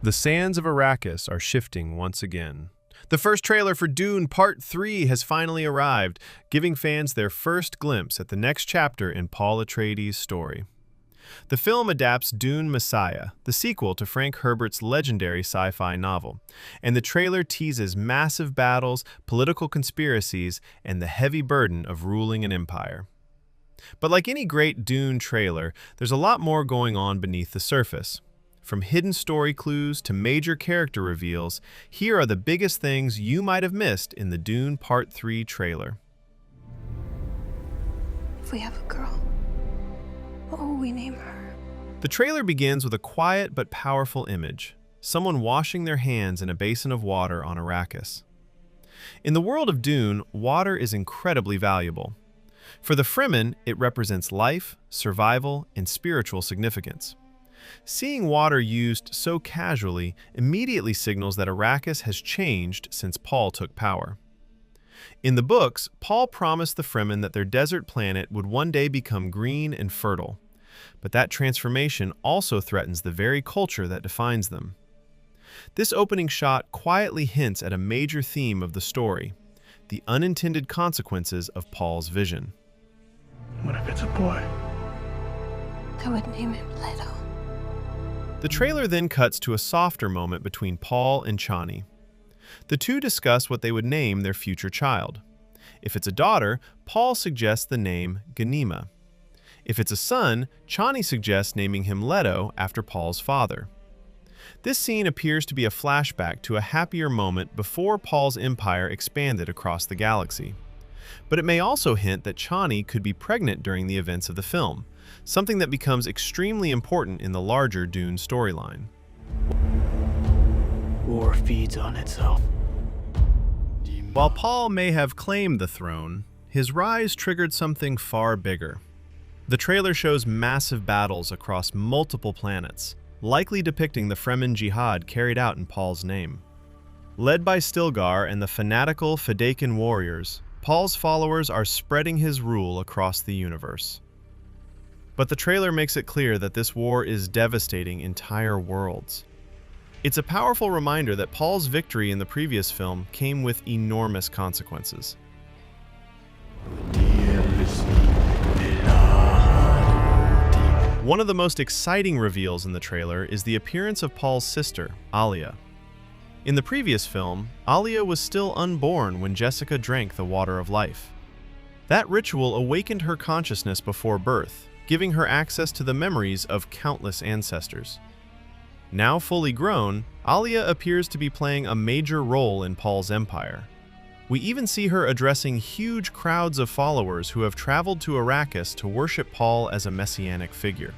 The sands of Arrakis are shifting once again. The first trailer for Dune Part 3 has finally arrived, giving fans their first glimpse at the next chapter in Paul Atreides' story. The film adapts Dune Messiah, the sequel to Frank Herbert's legendary sci-fi novel, and the trailer teases massive battles, political conspiracies, and the heavy burden of ruling an empire. But like any great Dune trailer, there's a lot more going on beneath the surface. From hidden story clues to major character reveals, here are the biggest things you might have missed in the Dune Part 3 trailer. If we have a girl, what will we name her? The trailer begins with a quiet but powerful image, someone washing their hands in a basin of water on Arrakis. In the world of Dune, water is incredibly valuable. For the Fremen, it represents life, survival, and spiritual significance. Seeing water used so casually immediately signals that Arrakis has changed since Paul took power. In the books, Paul promised the Fremen that their desert planet would one day become green and fertile, but that transformation also threatens the very culture that defines them. This opening shot quietly hints at a major theme of the story, the unintended consequences of Paul's vision. What if it's a boy? I would name him Leto. The trailer then cuts to a softer moment between Paul and Chani. The two discuss what they would name their future child. If it's a daughter, Paul suggests the name Ganima. If it's a son, Chani suggests naming him Leto after Paul's father. This scene appears to be a flashback to a happier moment before Paul's empire expanded across the galaxy. But it may also hint that Chani could be pregnant during the events of the film, something that becomes extremely important in the larger Dune storyline. War feeds on itself. While Paul may have claimed the throne, his rise triggered something far bigger. The trailer shows massive battles across multiple planets, likely depicting the Fremen jihad carried out in Paul's name. Led by Stilgar and the fanatical Fedaykin warriors, Paul's followers are spreading his rule across the universe. But the trailer makes it clear that this war is devastating entire worlds. It's a powerful reminder that Paul's victory in the previous film came with enormous consequences. One of the most exciting reveals in the trailer is the appearance of Paul's sister, Alia. In the previous film, Alia was still unborn when Jessica drank the water of life. That ritual awakened her consciousness before birth, giving her access to the memories of countless ancestors. Now fully grown, Alia appears to be playing a major role in Paul's empire. We even see her addressing huge crowds of followers who have traveled to Arrakis to worship Paul as a messianic figure.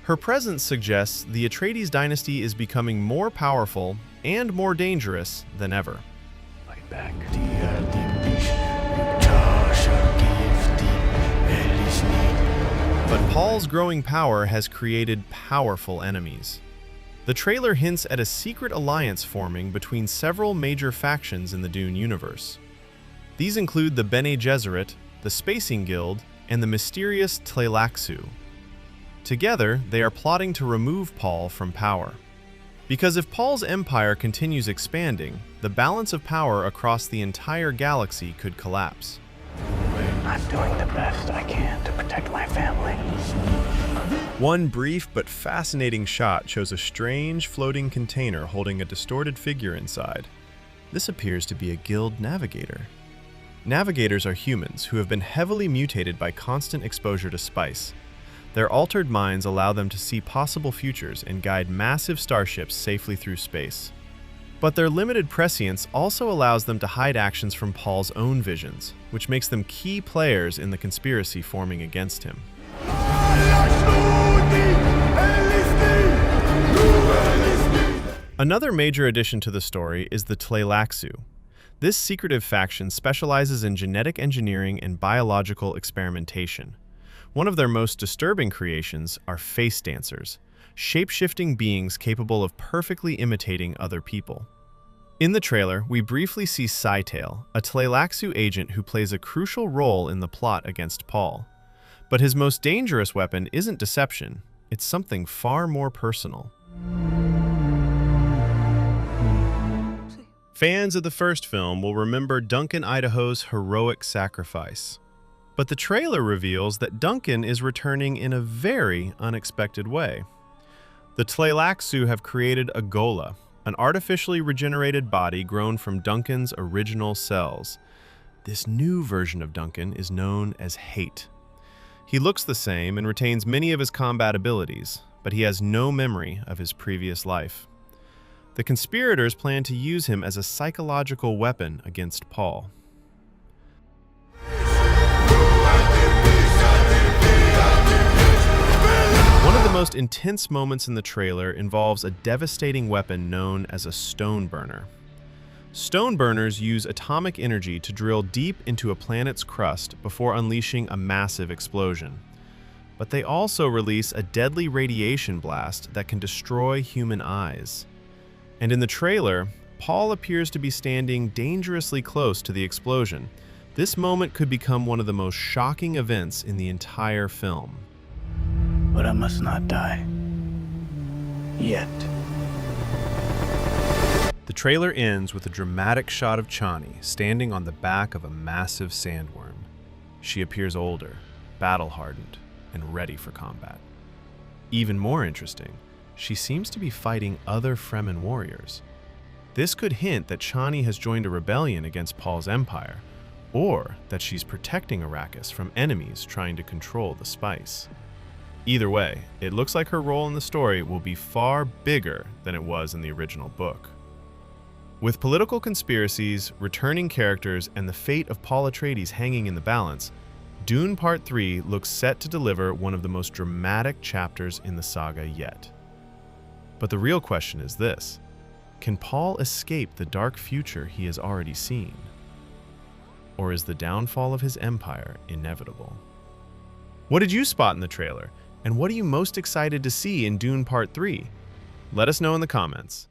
Her presence suggests the Atreides dynasty is becoming more powerful and more dangerous than ever. Fight back. But Paul's growing power has created powerful enemies. The trailer hints at a secret alliance forming between several major factions in the Dune universe. These include the Bene Gesserit, the Spacing Guild, and the mysterious Tleilaxu. Together, they are plotting to remove Paul from power. Because if Paul's empire continues expanding, the balance of power across the entire galaxy could collapse. I'm doing the best I can to protect my family. One brief but fascinating shot shows a strange floating container holding a distorted figure inside. This appears to be a guild navigator. Navigators are humans who have been heavily mutated by constant exposure to spice. Their altered minds allow them to see possible futures and guide massive starships safely through space. But their limited prescience also allows them to hide actions from Paul's own visions, which makes them key players in the conspiracy forming against him. Another major addition to the story is the Tleilaxu. This secretive faction specializes in genetic engineering and biological experimentation. One of their most disturbing creations are face dancers, shape-shifting beings capable of perfectly imitating other people. In the trailer, we briefly see Scytale, a Tleilaxu agent who plays a crucial role in the plot against Paul. But his most dangerous weapon isn't deception, it's something far more personal. Fans of the first film will remember Duncan Idaho's heroic sacrifice. But the trailer reveals that Duncan is returning in a very unexpected way. The Tleilaxu have created a Gola, an artificially regenerated body grown from Duncan's original cells. This new version of Duncan is known as Hate. He looks the same and retains many of his combat abilities, but he has no memory of his previous life. The conspirators plan to use him as a psychological weapon against Paul. One of the most intense moments in the trailer involves a devastating weapon known as a stone burner. Stone burners use atomic energy to drill deep into a planet's crust before unleashing a massive explosion. But they also release a deadly radiation blast that can destroy human eyes. And in the trailer, Paul appears to be standing dangerously close to the explosion. This moment could become one of the most shocking events in the entire film. But I must not die. Yet. The trailer ends with a dramatic shot of Chani standing on the back of a massive sandworm. She appears older, battle-hardened, and ready for combat. Even more interesting, she seems to be fighting other Fremen warriors. This could hint that Chani has joined a rebellion against Paul's empire, or that she's protecting Arrakis from enemies trying to control the spice. Either way, it looks like her role in the story will be far bigger than it was in the original book. With political conspiracies, returning characters, and the fate of Paul Atreides hanging in the balance, Dune Part 3 looks set to deliver one of the most dramatic chapters in the saga yet. But the real question is this: can Paul escape the dark future he has already seen? Or is the downfall of his empire inevitable? What did you spot in the trailer? And what are you most excited to see in Dune Part 3? Let us know in the comments.